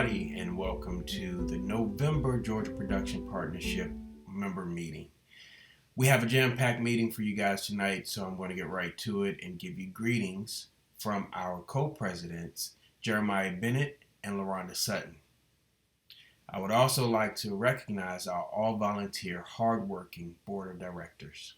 everybody, and welcome to the November Georgia Production Partnership member meeting. We have a jam-packed meeting for you guys tonight, so I'm going to get right to it and give you greetings from our co-presidents, Jeremiah Bennett and LaRonda Sutton. I would also like to recognize our all-volunteer, hardworking board of directors.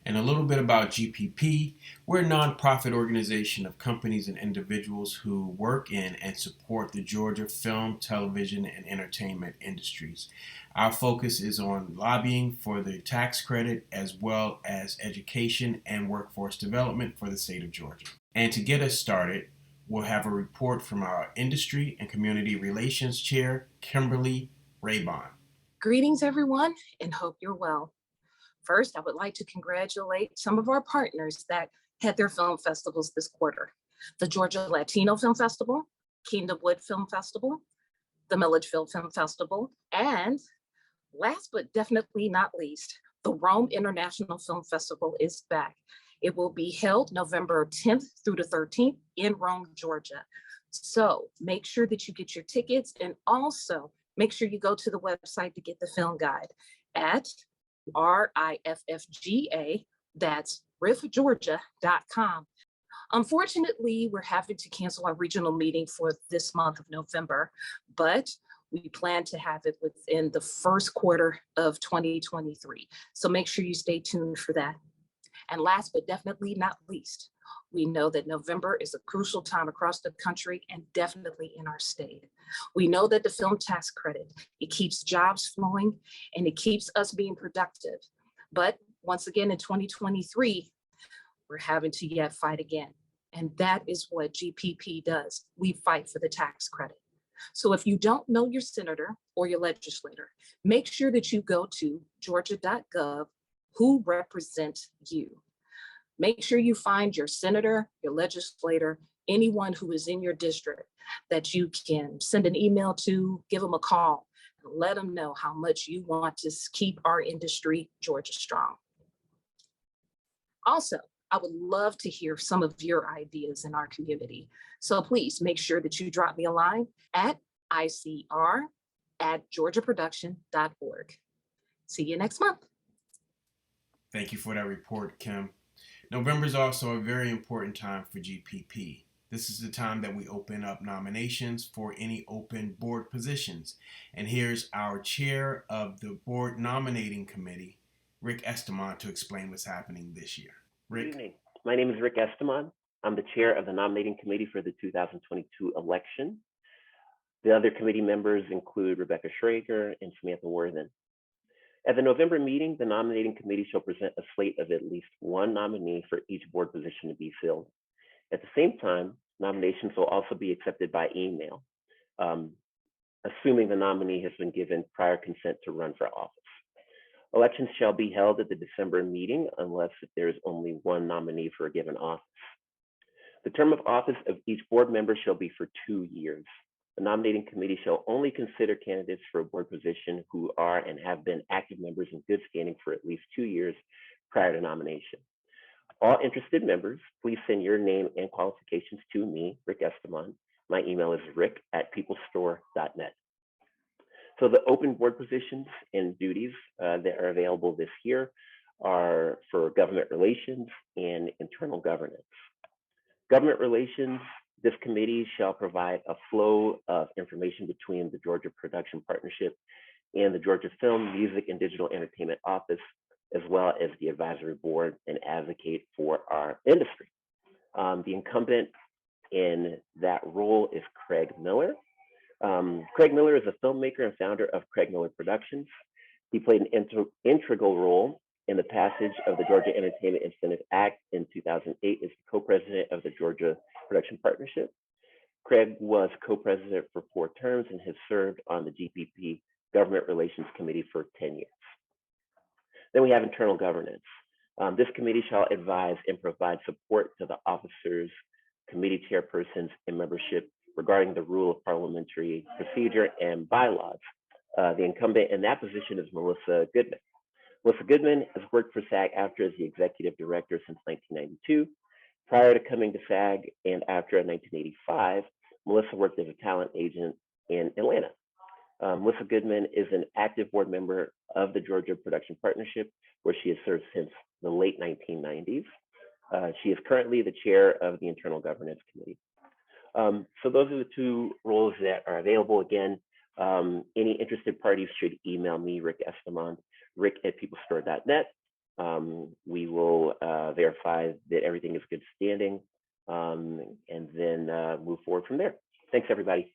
And a little bit about GPP. We're a nonprofit organization of companies and individuals who work in and support the Georgia film, television, and entertainment industries. Our focus is on lobbying for the tax credit as well as education and workforce development for the state of Georgia. And to get us started, we'll have a report from our Industry and Community Relations Chair, Kimberly Raybon. Greetings, everyone, and hope you're well. First, I would like to congratulate some of our partners that had their film festivals this quarter. The Georgia Latino Film Festival, Kingdomwood Film Festival, the Milledgeville Film Festival, and last but definitely not least, the Rome International Film Festival is back. It will be held November 10th through the 13th in Rome, Georgia. So make sure that you get your tickets, and also make sure you go to the website to get the film guide at RIFFGA, that's riffgeorgia.com. Unfortunately, we're having to cancel our regional meeting for this month of November, but we plan to have it within the first quarter of 2023. So make sure you stay tuned for that. And last but definitely not least, we know that November is a crucial time across the country and definitely in our state. We know that the film tax credit, it keeps jobs flowing and it keeps us being productive. But once again, in 2023, we're having to yet fight again. And that is what GPP does. We fight for the tax credit. So if you don't know your senator or your legislator, make sure that you go to georgia.gov, who represents you. Make sure you find your senator, your legislator, anyone who is in your district that you can send an email to, give them a call, and let them know how much you want to keep our industry Georgia strong. Also, I would love to hear some of your ideas in our community. So please make sure that you drop me a line at icr@georgiaproduction.org. See you next month. Thank you for that report, Kim. November is also a very important time for GPP. This is the time that we open up nominations for any open board positions. And here's our chair of the board nominating committee, Rick Esteman, to explain what's happening this year. Rick. Good evening. My name is Rick Esteman. I'm the chair of the nominating committee for the 2022 election. The other committee members include Rebecca Schrager and Samantha Worthen. At the November meeting, the nominating committee shall present a slate of at least one nominee for each board position to be filled. At the same time, nominations will also be accepted by email, assuming the nominee has been given prior consent to run for office. Elections shall be held at the December meeting unless there is only one nominee for a given office. The term of office of each board member shall be for 2 years. The nominating committee shall only consider candidates for a board position who are and have been active members in good standing for at least 2 years prior to nomination. All interested members, please send your name and qualifications to me, Rick Esteman. My email is rick@peoplestore.net. So the open board positions and duties that are available this year are for government relations and internal governance. Government relations, this committee shall provide a flow of information between the Georgia Production Partnership and the Georgia Film, Music, and Digital Entertainment Office, as well as the advisory board, and advocate for our industry. The incumbent in that role is Craig Miller. Craig Miller is a filmmaker and founder of Craig Miller Productions. He played an integral role in the passage of the Georgia Entertainment Incentive Act in 2008 as the co-president of the Georgia Production Partnership. Craig was co-president for 4 terms and has served on the GPP Government Relations Committee for 10 years. Then we have internal governance. This committee shall advise and provide support to the officers, committee chairpersons, and membership regarding the rule of parliamentary procedure and bylaws. The incumbent in that position is Melissa Goodman. Melissa Goodman has worked for SAG-AFTRA as the executive director since 1992. Prior to coming to SAG and after 1985, Melissa worked as a talent agent in Atlanta. Melissa Goodman is an active board member of the Georgia Production Partnership, where she has served since the late 1990s. She is currently the chair of the Internal Governance Committee. So those are the two roles that are available. Again, any interested parties should email me, Rick Esteman, rick@peoplestore.net. We will verify that everything is good standing, and then move forward from there. Thanks, everybody.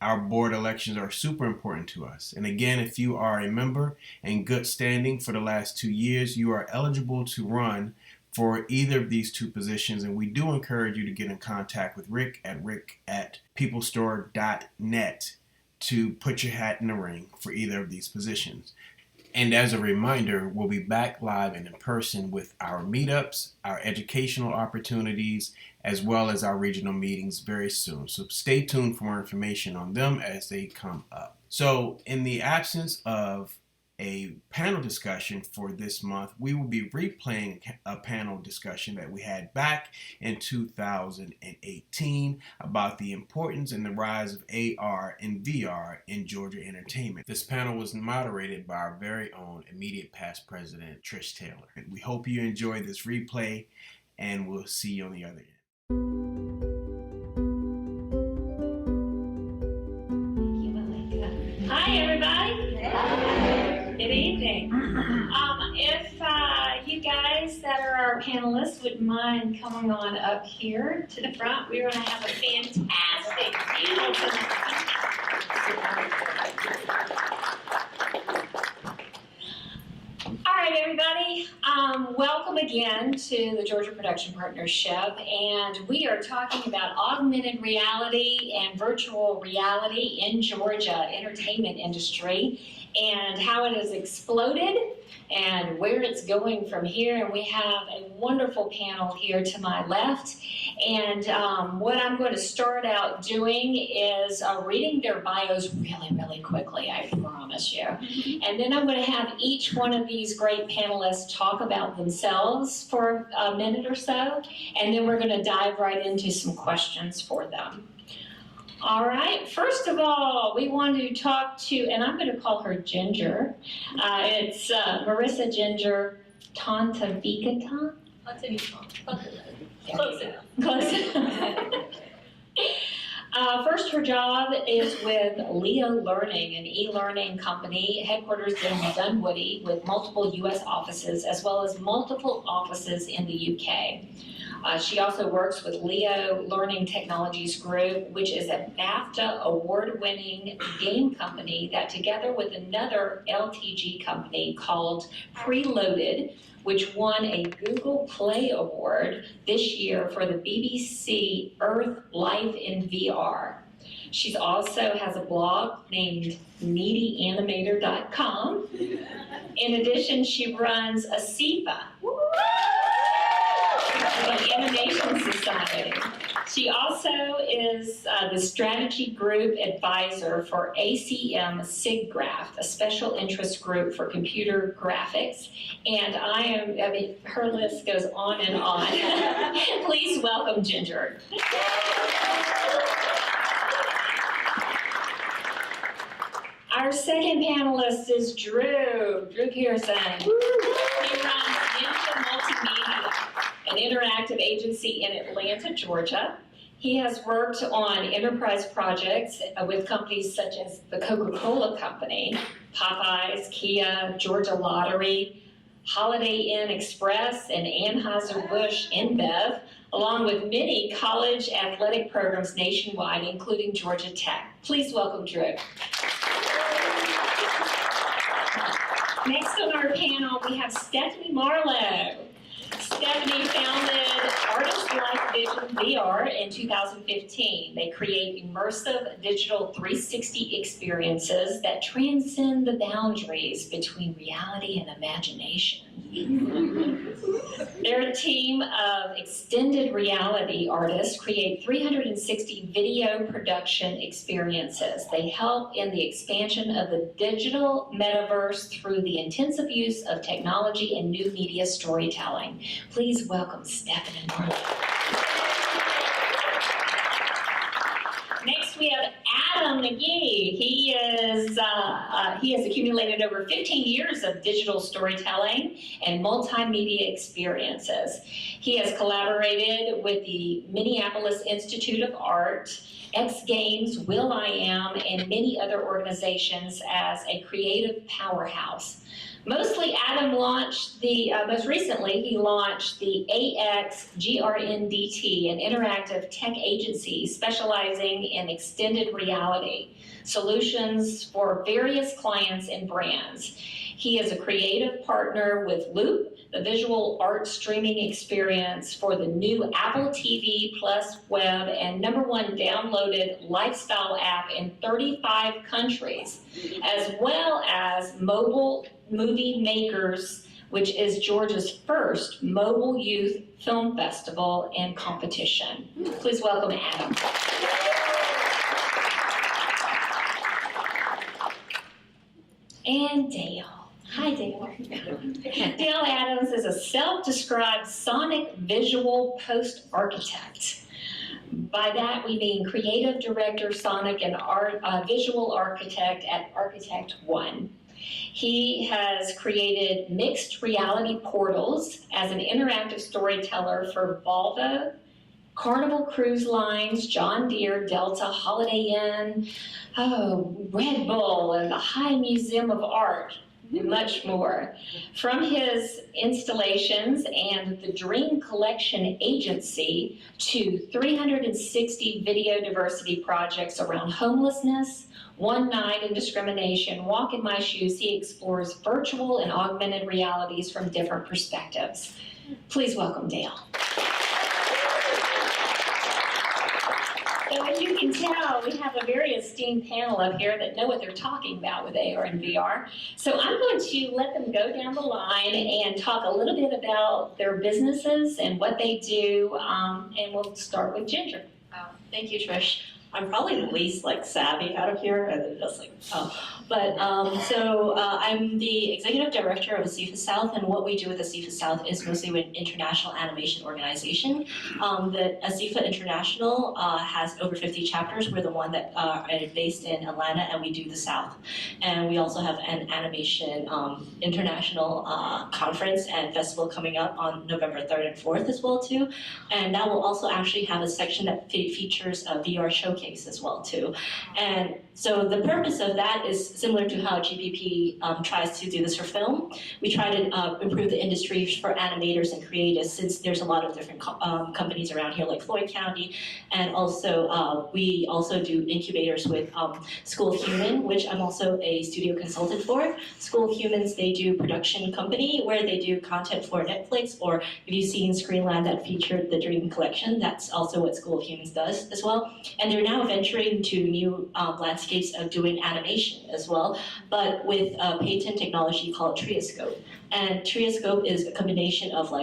Our board elections are super important to us. And again, if you are a member in good standing for the last 2 years, you are eligible to run for either of these two positions. And we do encourage you to get in contact with rick@peoplestore.net to put your hat in the ring for either of these positions. And as a reminder, we'll be back live and in person with our meetups, our educational opportunities, as well as our regional meetings very soon. So stay tuned for more information on them as they come up. So in the absence of a panel discussion for this month, we will be replaying a panel discussion that we had back in 2018 about the importance and the rise of AR and VR in Georgia entertainment. This panel was moderated by our very own immediate past president, Trish Taylor. We hope you enjoy this replay, and we'll see you on the other end. Hi, everybody. Good evening. If you guys that are our panelists wouldn't mind coming on up here to the front, we're going to have a fantastic panel tonight. All right, everybody. Welcome again to the Georgia Production Partnership, and we are talking about augmented reality and virtual reality in Georgia entertainment industry and how it has exploded and where it's going from here. And we have a wonderful panel here to my left. And what I'm going to start out doing is reading their bios really, really quickly, I promise you. And then I'm going to have each one of these great panelists talk about themselves for a minute or so. And then we're going to dive right into some questions for them. All right, first of all, we want to talk to, and I'm going to call her Ginger. It's Marissa Ginger Tantavicata. Close enough. Close enough. First, her job is with Leo Learning, an e-learning company headquartered in Dunwoody with multiple U.S. offices as well as multiple offices in the U.K. She also works with Leo Learning Technologies Group, which is a BAFTA award-winning game company that together with another LTG company called Preloaded, which won a Google Play Award this year for the BBC Earth Life in VR. She also has a blog named needyanimator.com. In addition, she runs a CIFA, an Animation Society. She also is the strategy group advisor for ACM SIGGRAPH, a special interest group for computer graphics. And her list goes on and on. Please welcome Ginger. Our second panelist is Drew Pearson. He runs Ninja Multimedia, an interactive agency in Atlanta, Georgia. He has worked on enterprise projects with companies such as the Coca-Cola Company, Popeyes, Kia, Georgia Lottery, Holiday Inn Express, and Anheuser-Busch InBev, along with many college athletic programs nationwide, including Georgia Tech. Please welcome Drew. Next on our panel, we have Stephanie Marlowe. Stephanie founded Artist Life Vision VR in 2015. They create immersive digital 360 experiences that transcend the boundaries between reality and imagination. Their team of extended reality artists create 360 video production experiences. They help in the expansion of the digital metaverse through the intensive use of technology and new media storytelling. Please welcome Stephanie Marlowe. Next, we have He has accumulated over 15 years of digital storytelling and multimedia experiences. He has collaborated with the Minneapolis Institute of Art, X Games, Will I Am, and many other organizations as a creative powerhouse. Most recently, he launched the AXGRNDT, an interactive tech agency specializing in extended reality solutions for various clients and brands. He is a creative partner with Loop, the visual art streaming experience for the new Apple TV Plus web and #1 downloaded lifestyle app in 35 countries, as well as Mobile Movie Makers, which is Georgia's first mobile youth film festival and competition. Please welcome Adam. And Dale. Hi, Dale. Dale Adams is a self-described sonic visual post-architect. By that, we mean creative director, sonic, and visual architect at Architect One. He has created mixed reality portals as an interactive storyteller for Volvo, Carnival Cruise Lines, John Deere, Delta, Holiday Inn, Red Bull, and the High Museum of Art, and much more. From his installations and the Dream Collection Agency to 360 video diversity projects around homelessness, one night and discrimination, walk in my shoes, he explores virtual and augmented realities from different perspectives. Please welcome Dale. So as you can tell, we have a very esteemed panel up here that know what they're talking about with AR and VR. So I'm going to let them go down the line and talk a little bit about their businesses and what they do, and we'll start with Ginger. Thank you, Trish. I'm probably the least savvy out of here, and then just I'm the executive director of ASIFA South, and what we do with ASIFA South is mostly an international animation organization. The ASIFA International has over 50 chapters. We're the one that are based in Atlanta, and we do the South. And we also have an animation international conference and festival coming up on November 3rd and 4th as well too. And that will also actually have a section that features a VR showcase as well too. And so the purpose of that is similar to how GPP tries to do this for film. We try to improve the industry for animators and creatives, since there's a lot of different companies around here like Floyd County. And also we also do incubators with School of Human, which I'm also a studio consultant for. School of Humans, they do production company where they do content for Netflix, or if you've seen Screenland that featured the Dream Collection, that's also what School of Humans does as well. And they're now venturing to new landscapes of doing animation as well, but with a patent technology called Trioscope. And Trioscope is a combination of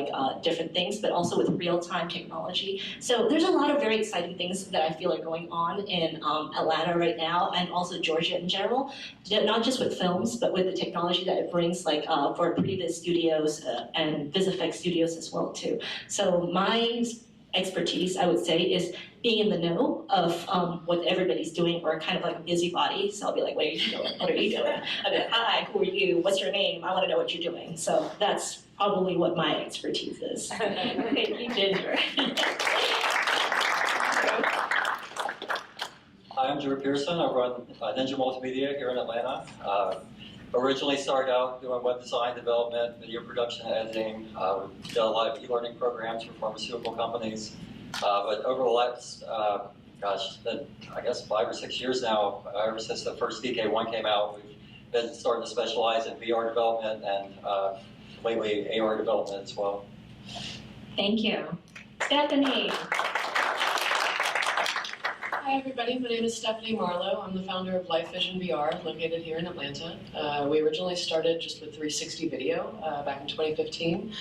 different things, but also with real-time technology. So there's a lot of very exciting things that I feel are going on in Atlanta right now, and also Georgia in general, not just with films, but with the technology that it brings for Previs Studios and VisFX Studios as well too. So my expertise, I would say, is being in the know of what everybody's doing, or kind of like a busybody. So I'll be like, what are you doing? What are you doing? I'll be like, hi, who are you? What's your name? I want to know what you're doing. So that's probably what my expertise is. Thank you, Ginger. Hi, I'm Drew Pearson. I run Ninja Multimedia here in Atlanta. Originally started out doing web design development, video production, editing. We've done a lot of e-learning programs for pharmaceutical companies. But over the last, it's been, I guess, 5 or 6 years now, ever since the first DK1 came out, we've been starting to specialize in VR development and lately AR development as well. Thank you. Stephanie. Hi everybody, my name is Stephanie Marlowe. I'm the founder of Life Vision VR, located here in Atlanta. We originally started just with 360 video back in 2015,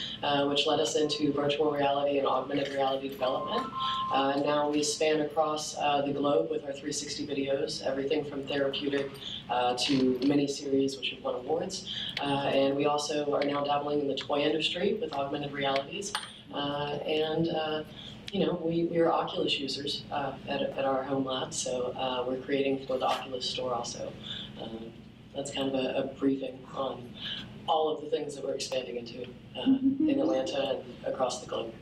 which led us into virtual reality and augmented reality development. Now we span across the globe with our 360 videos, everything from therapeutic to mini-series, which have won awards. And we also are now dabbling in the toy industry with augmented realities. We are Oculus users at our home lab, so we're creating for the Oculus store also. that's kind of a briefing on all of the things that we're expanding into in Atlanta and across the globe.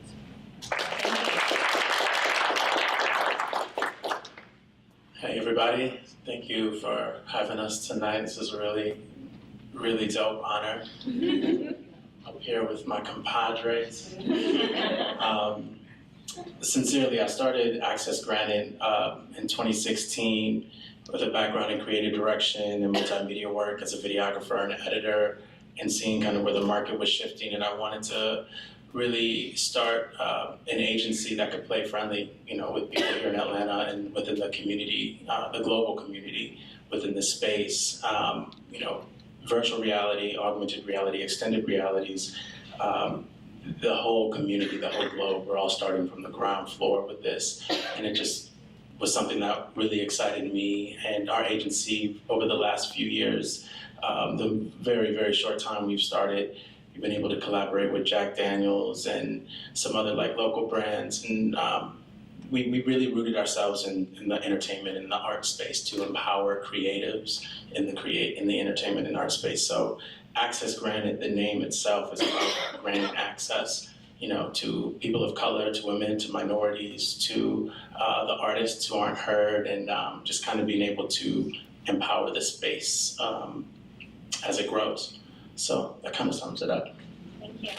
Hey everybody, thank you for having us tonight. This is a really, really dope honor. Up here with my compadres. Sincerely, I started Access Granted in 2016 with a background in creative direction and multimedia work as a videographer and editor, and seeing kind of where the market was shifting, and I wanted to really start an agency that could play friendly, you know, with people here in Atlanta and within the community, the global community within the space. You know, virtual reality, augmented reality, extended realities, the whole community, the whole globe, we're all starting from the ground floor with this. And it just was something that really excited me and our agency over the last few years. The very, very short time we've started, we've been able to collaborate with Jack Daniels and some other like local brands. And we really rooted ourselves in the entertainment and the art space to empower creatives in the entertainment and art space. So Access Granted, the name itself is about granting access, you know, to people of color, to women, to minorities, to the artists who aren't heard, and just kind of being able to empower the space as it grows. So that kind of sums it up. Thank you.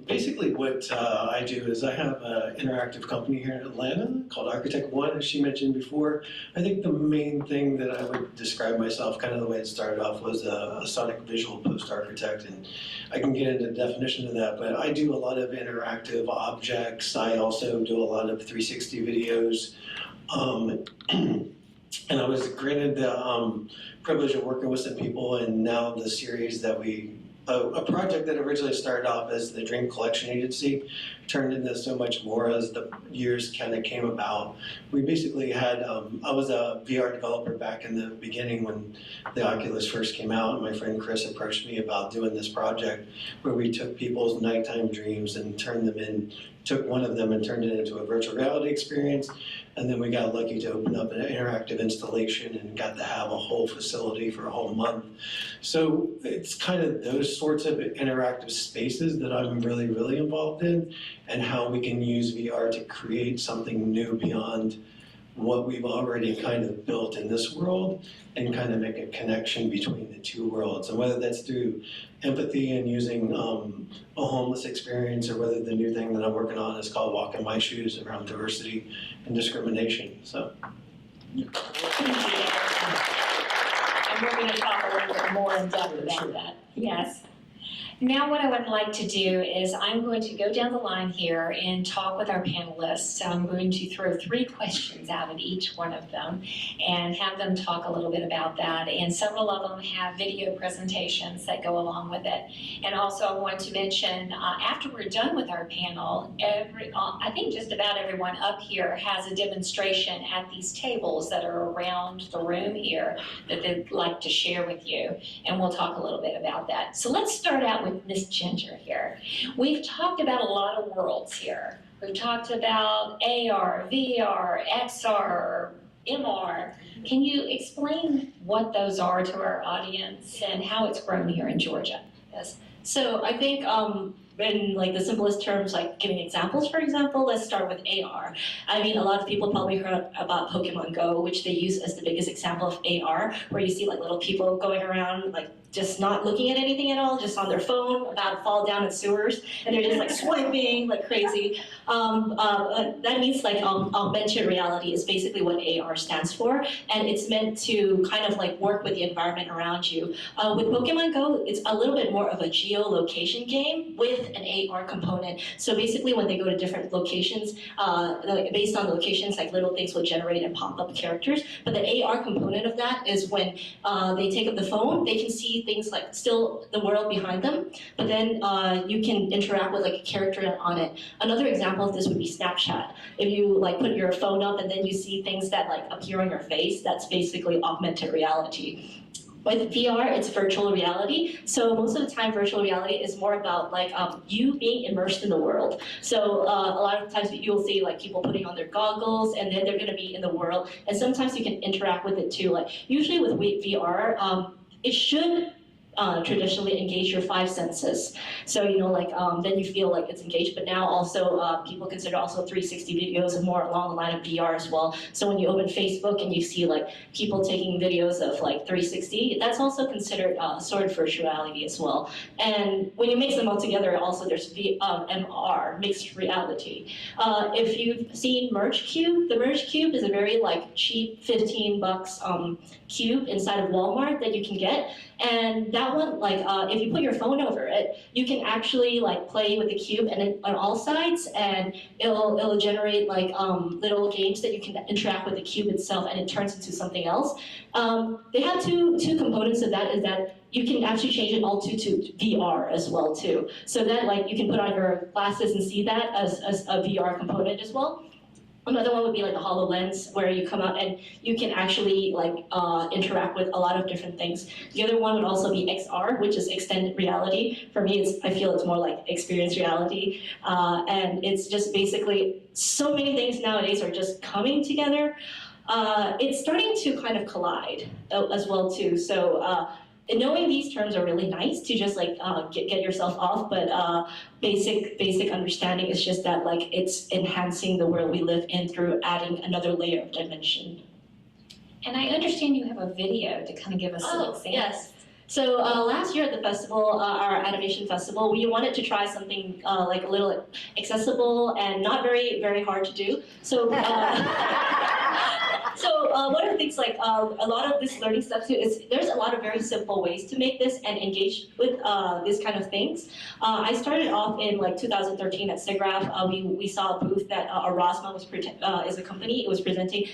Basically what I do is I have an interactive company here in Atlanta called Architect One, as she mentioned before. I think the main thing that I would describe myself, kind of the way it started off, was a sonic visual post architect, and I can get into the definition of that, but I do a lot of interactive objects. I also do a lot of 360 videos. And I was granted the privilege of working with some people, and now the series that a project that originally started off as the Dream Collection Agency turned into so much more as the years kind of came about. We basically had, I was a VR developer back in the beginning when the Oculus first came out, and my friend Chris approached me about doing this project where we took people's nighttime dreams and took one of them and turned it into a virtual reality experience. And then we got lucky to open up an interactive installation and got to have a whole facility for a whole month. So it's kind of those sorts of interactive spaces that I'm really, really involved in, and how we can use VR to create something new beyond what we've already kind of built in this world, and kind of make a connection between the two worlds. And whether that's through empathy and using a homeless experience, or whether the new thing that I'm working on is called Walk in My Shoes around diversity and discrimination. So. And we're going to talk a little bit more in depth about that. Yes. Now what I would like to do is I'm going to go down the line here and talk with our panelists. I'm going to throw 3 questions out at each one of them and have them talk a little bit about that. And several of them have video presentations that go along with it. And also I want to mention, after we're done with our panel, I think just about everyone up here has a demonstration at these tables that are around the room here that they'd like to share with you. And we'll talk a little bit about that. So let's start out with Miss Ginger here. We've talked about a lot of worlds here. We've talked about AR, VR, XR, MR. Can you explain what those are to our audience and how it's grown here in Georgia? Yes. So I think in like the simplest terms, like giving examples, for example, let's start with AR. I mean, a lot of people probably heard about Pokemon Go, which they use as the biggest example of AR, where you see like little people going around like just not looking at anything at all, just on their phone, about to fall down in sewers, and they're just like swiping like crazy. That means like augmented reality is basically what AR stands for, and it's meant to kind of like work with the environment around you. With Pokemon Go, it's a little bit more of a geolocation game with an AR component. So basically when they go to different locations, based on locations, like little things will generate and pop up characters. But the AR component of that is when they take up the phone, they can see things like still the world behind them, but then you can interact with like a character on it. Another example of this would be Snapchat. If you like put your phone up and then you see things that like appear on your face, that's basically augmented reality. with VR, it's virtual reality. So most of the time, virtual reality is more about like you being immersed in the world. So a lot of times you'll see like people putting on their goggles and then they're going to be in the world. And sometimes you can interact with it too. Like usually with VR, it should traditionally engage your 5 senses. So, you know, like then you feel like it's engaged, but now also people consider also 360 videos more along the line of VR as well. So when you open Facebook and you see like people taking videos of like 360, that's also considered sort of virtuality as well. And when you mix them all together, also there's MR, mixed reality. If you've seen Merge Cube, the Merge Cube is a very like cheap $15 cube inside of Walmart that you can get. And that one, like, if you put your phone over it, you can actually like play with the cube and on all sides, and it'll generate like little games that you can interact with the cube itself, and it turns into something else. They have two components of that. Is that you can actually change it all to VR as well too, so that like you can put on your glasses and see that as a VR component as well. Another one would be like the HoloLens, where you come out and you can actually like interact with a lot of different things. The other one would also be XR, which is extended reality. For me, I feel it's more like experienced reality. And it's just basically so many things nowadays are just coming together. It's starting to kind of collide as well too. So knowing these terms are really nice to just like get yourself off, but basic understanding is just that like it's enhancing the world we live in through adding another layer of dimension. And I understand you have a video to kind of give us some examples. Yes. So last year at the festival, our animation festival, we wanted to try something like a little accessible and not very hard to do. So. So one of the things, like a lot of this learning stuff too, is there's a lot of very simple ways to make this and engage with these kind of things. I started off in like 2013 at SIGGRAPH. We saw a booth that Erasma is a company. It was presenting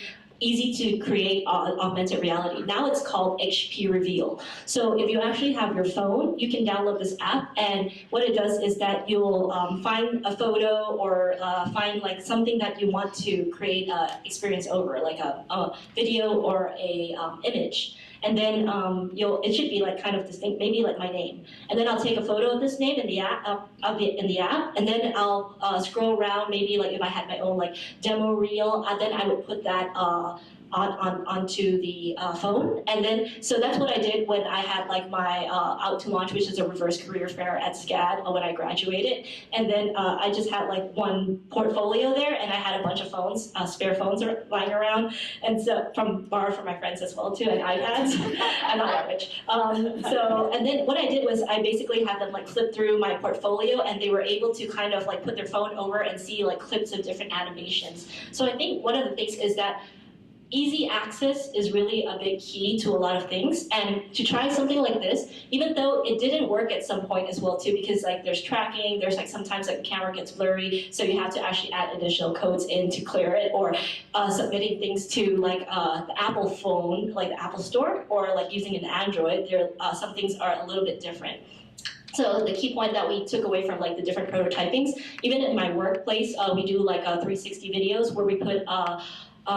easy to create augmented reality. Now it's called HP Reveal. So if you actually have your phone, you can download this app, and what it does is that you'll find a photo or find like something that you want to create experience over, like a video or a image. And then it should be like kind of distinct, maybe like my name. And then I'll take a photo of this name in the app, and then I'll scroll around. Maybe like if I had my own like demo reel, then I would put that onto the phone. And then, so that's what I did when I had like my Out to Launch, which is a reverse career fair at SCAD when I graduated. And then I just had like one portfolio there, and I had a bunch of phones, spare phones lying around, and so borrowed from my friends as well too, and iPads. I'm not that rich. And then what I did was I basically had them like flip through my portfolio, and they were able to kind of like put their phone over and see like clips of different animations. So I think one of the things is that easy access is really a big key to a lot of things, and to try something like this, even though it didn't work at some point as well too, because like there's tracking, there's like sometimes like the camera gets blurry, so you have to actually add additional codes in to clear it, or submitting things to like the Apple phone, like the Apple Store, or like using an Android, some things are a little bit different. So the key point that we took away from like the different prototypings, even in my workplace, we do like 360 videos where we put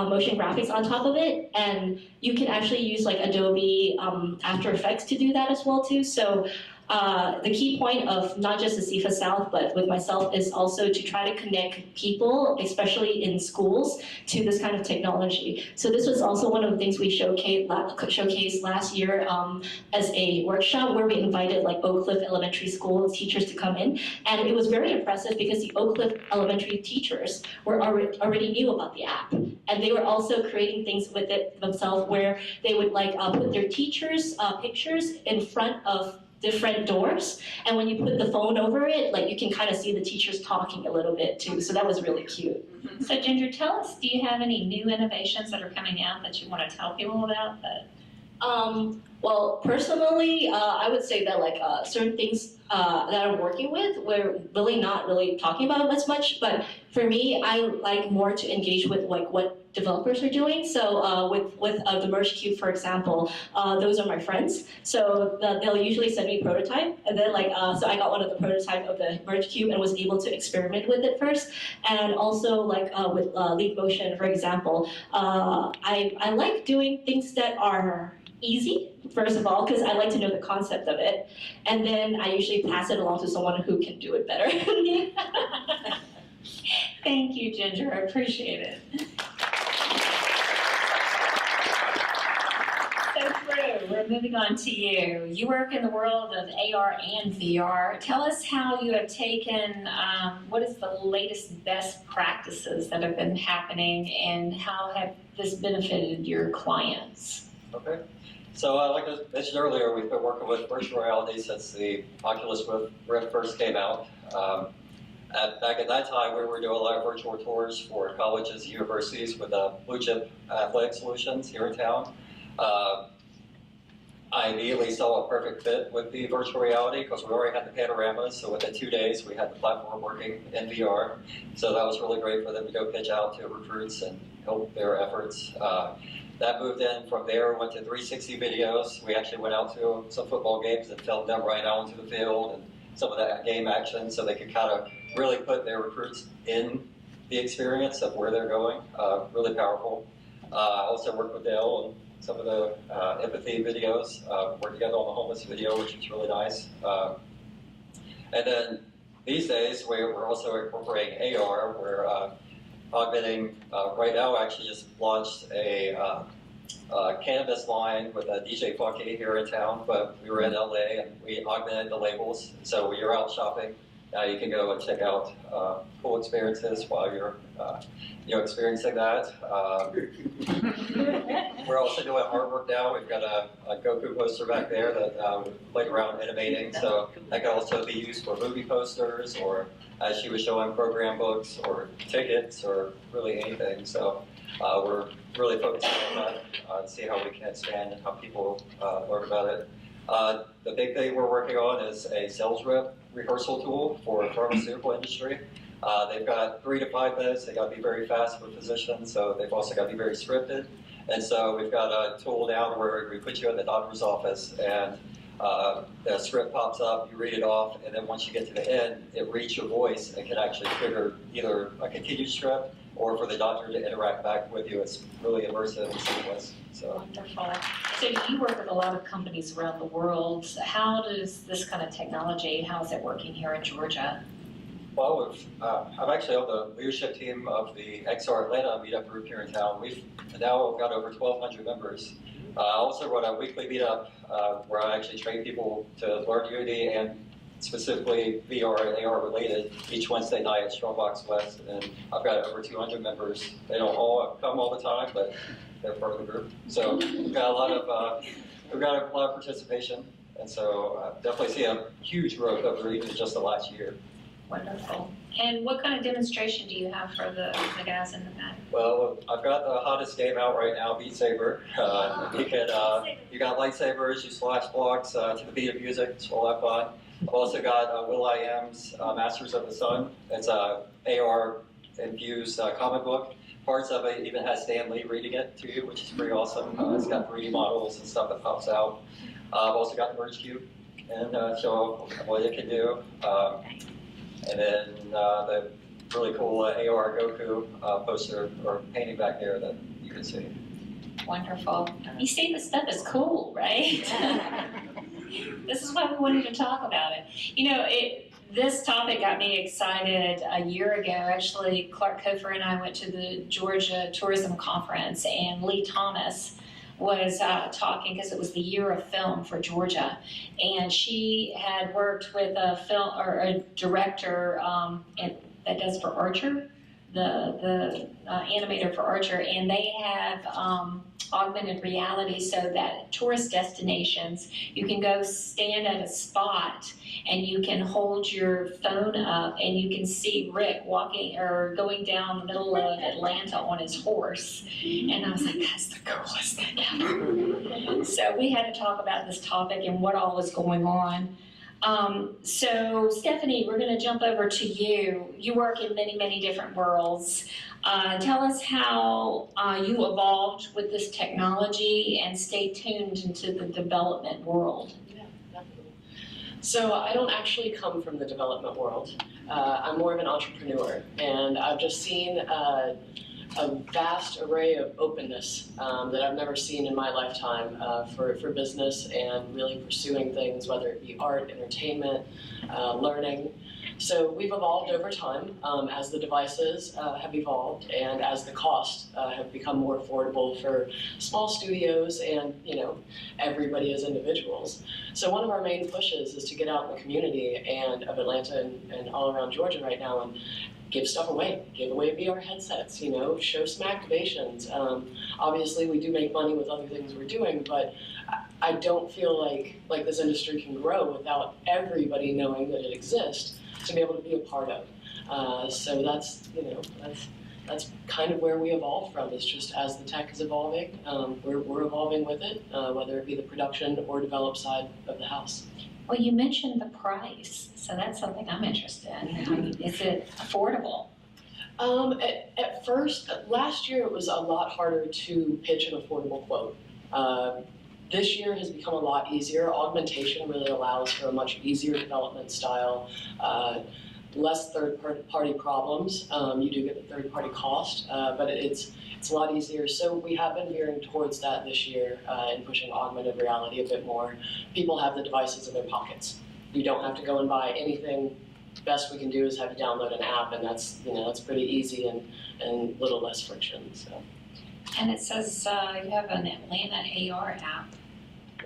motion graphics on top of it, and you can actually use like Adobe After Effects to do that as well too. So the key point of not just the CIFA South, but with myself, is also to try to connect people, especially in schools, to this kind of technology. So this was also one of the things we showcased last year as a workshop, where we invited like Oak Cliff Elementary School teachers to come in. And it was very impressive because the Oak Cliff Elementary teachers were already knew about the app. And they were also creating things with it themselves, where they would like put their teachers' pictures in front of different doors, and when you put the phone over it, like you can kind of see the teachers talking a little bit too. So that was really cute. So Ginger, tell us, do you have any new innovations that are coming out that you want to tell people about? Well, personally, I would say that like certain things that I'm working with, we're really not really talking about as much. But for me, I like more to engage with like what developers are doing. So with the Merge Cube, for example, those are my friends. So they'll usually send me a prototype, and then like so I got one of the prototype of the Merge Cube and was able to experiment with it first. And also like with Leap Motion, for example, I like doing things that are easy. first of all, because I like to know the concept of it. And then I usually pass it along to someone who can do it better. Thank you, Ginger. I appreciate it. So Drew, we're moving on to you. You work in the world of AR and VR. Tell us how you have taken, what is the latest best practices that have been happening and how have this benefited your clients? Okay. So like I mentioned earlier, we've been working with virtual reality since the Oculus Rift first came out. Back at that time, we were doing a lot of virtual tours for colleges and universities with blue chip athletic solutions here in town. I immediately saw a perfect fit with the virtual reality because we already had the panoramas, so within 2 days we had the platform working in VR. So that was really great for them to go pitch out to recruits and help their efforts. That moved in from there, went to 360 videos. We actually went out to some football games and filmed them right out into the field and some of that game action so they could kind of really put their recruits in the experience of where they're going. Really powerful. I also worked with Dale and some of the empathy videos, worked together on the homeless video, which is really nice. And then these days, we're also incorporating AR. We're augmenting, right now, actually just launched a cannabis line with a DJ Funky here in town, but we were in LA and we augmented the labels. So when you're out shopping, now you can go and check out cool experiences while you're experiencing that. We're also doing artwork now. We've got a Goku poster back there that we played around animating. So that can also be used for movie posters or as she was showing program books or tickets or really anything. So we're really focusing on that to see how we can expand and how people learn about it. The big thing we're working on is a sales rep rehearsal tool for the pharmaceutical industry. They've got 3 to 5 minutes. They got to be very fast for physicians, so they've also got to be very scripted. And so we've got a tool now where we put you in the doctor's office and the script pops up, you read it off, and then once you get to the end, it reads your voice and can actually trigger either a continued script or for the doctor to interact back with you. It's really immersive and seamless. So. Wonderful. So you work with a lot of companies around the world. How does this kind of technology, how is it working here in Georgia? Well, I'm actually on the leadership team of the XR Atlanta meetup group here in town. We've now got over 1,200 members. I also run a weekly meetup where I actually train people to learn Unity and specifically VR and AR related each Wednesday night at Strongbox West. And I've got over 200 members. They don't all come all the time, but they're part of the group. So we've got a lot of participation. And so definitely see a huge growth over even just the last year. Wonderful. And what kind of demonstration do you have for the guys in the back? Well, I've got the hottest game out right now, Beat Saber. You got lightsabers, you slash blocks to the beat of music. It's all that fun. I've also got Will.i.am's Masters of the Sun. It's a AR-infused comic book. Parts of it even has Stan Lee reading it to you, which is pretty awesome. It's got 3D models and stuff that pops out. I've also got the Merge Cube and show what it can do. And then the really cool AR Goku poster or painting back there that you can see. Wonderful. You see, this stuff is cool, right? This is why we wanted to talk about it. You know, this topic got me excited a year ago. Actually, Clark Kofer and I went to the Georgia Tourism Conference, and Lee Thomas was talking because it was the year of film for Georgia, and she had worked with a film or a director that does for Archer, the animator for Archer, and they have augmented reality so that tourist destinations, you can go stand at a spot and you can hold your phone up and you can see Rick walking or going down the middle of Atlanta on his horse. And I was like, that's the coolest thing ever. So we had to talk about this topic and what all was going on. So Stephanie, we're going to jump over to you. You work in many, many different worlds. Tell us how you evolved with this technology and stay tuned into the development world. Yeah, definitely. So I don't actually come from the development world. I'm more of an entrepreneur, and I've just seen a vast array of openness that I've never seen in my lifetime for business and really pursuing things, whether it be art, entertainment, learning. So we've evolved over time as the devices have evolved and as the costs have become more affordable for small studios and, you know, everybody as individuals. So one of our main pushes is to get out in the community and of Atlanta and all around Georgia right now and give stuff away, give away VR headsets, you know, show some activations. Obviously we do make money with other things we're doing, but I don't feel like this industry can grow without everybody knowing that it exists to be able to be a part of. So that's, you know, that's kind of where we evolved from, is just as the tech is evolving, we're evolving with it, whether it be the production or develop side of the house. Well, you mentioned the price, so that's something I'm interested in. Is it affordable? At first, last year it was a lot harder to pitch an affordable quote. This year has become a lot easier. Augmentation really allows for a much easier development style, less third-party problems. You do get the third-party cost, but it's a lot easier. So we have been veering towards that this year and pushing augmented reality a bit more. People have the devices in their pockets. You don't have to go and buy anything. Best we can do is have you download an app, and that's, you know, that's pretty easy and little less friction. So. And it says you have an Atlanta AR app.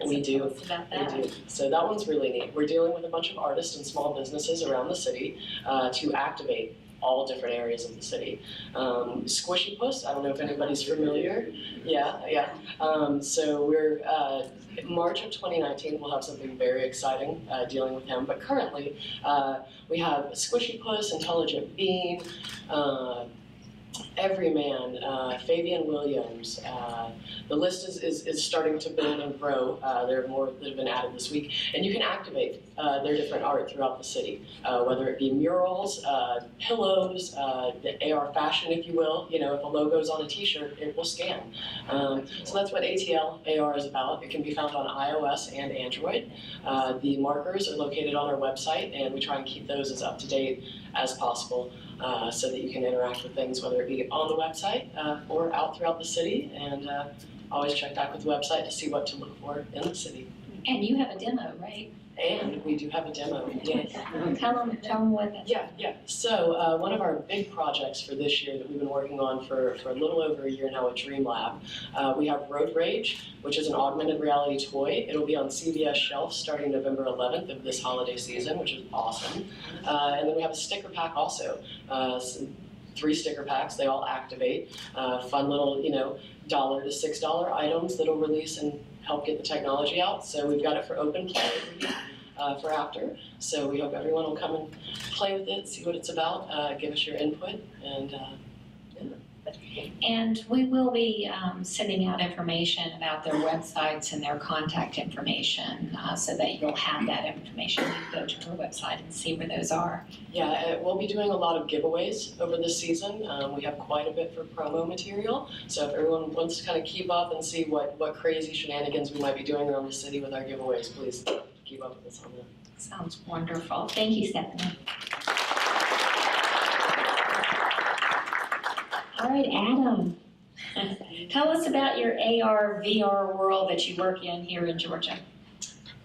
We do. About that. We do. So that one's really neat. We're dealing with a bunch of artists and small businesses around the city to activate all different areas of the city. Squishy Puss, I don't know if anybody's familiar. Yeah. So we're, March of 2019, we'll have something very exciting dealing with him. But currently, we have Squishy Puss, Intelligent Bean, Everyman, Fabian Williams. The list is starting to build and grow. There are more that have been added this week. And you can activate their different art throughout the city, whether it be murals, pillows, the AR fashion, if you will. You know, if a logo's on a t-shirt, it will scan. So that's what ATL AR is about. It can be found on iOS and Android. The markers are located on our website, and we try and keep those as up to date as possible. So that you can interact with things, whether it be on the website or out throughout the city, and always check back with the website to see what to look for in the city. And you have a demo, right? And we do have a demo, yes. Tell them what that's. Yeah. So one of our big projects for this year that we've been working on for a little over a year now at Dream Lab, we have Road Rage, which is an augmented reality toy. It'll be on CVS shelves starting November 11th of this holiday season, which is awesome. And then we have a sticker pack also. 3 sticker packs, they all activate. Fun little, you know, $1 to $6 items that'll release and help get the technology out. So we've got it for open play for after. So we hope everyone will come and play with it, see what it's about, give us your input, and yeah. And we will be sending out information about their websites and their contact information so that you'll have that information. You can go to our website and see where those are. Yeah, we'll be doing a lot of giveaways over this season. We have quite a bit for promo material. So if everyone wants to kind of keep up and see what crazy shenanigans we might be doing around the city with our giveaways, please keep up with us on that. Sounds wonderful. Thank you, Stephanie. All right, Adam, tell us about your AR, VR world that you work in here in Georgia.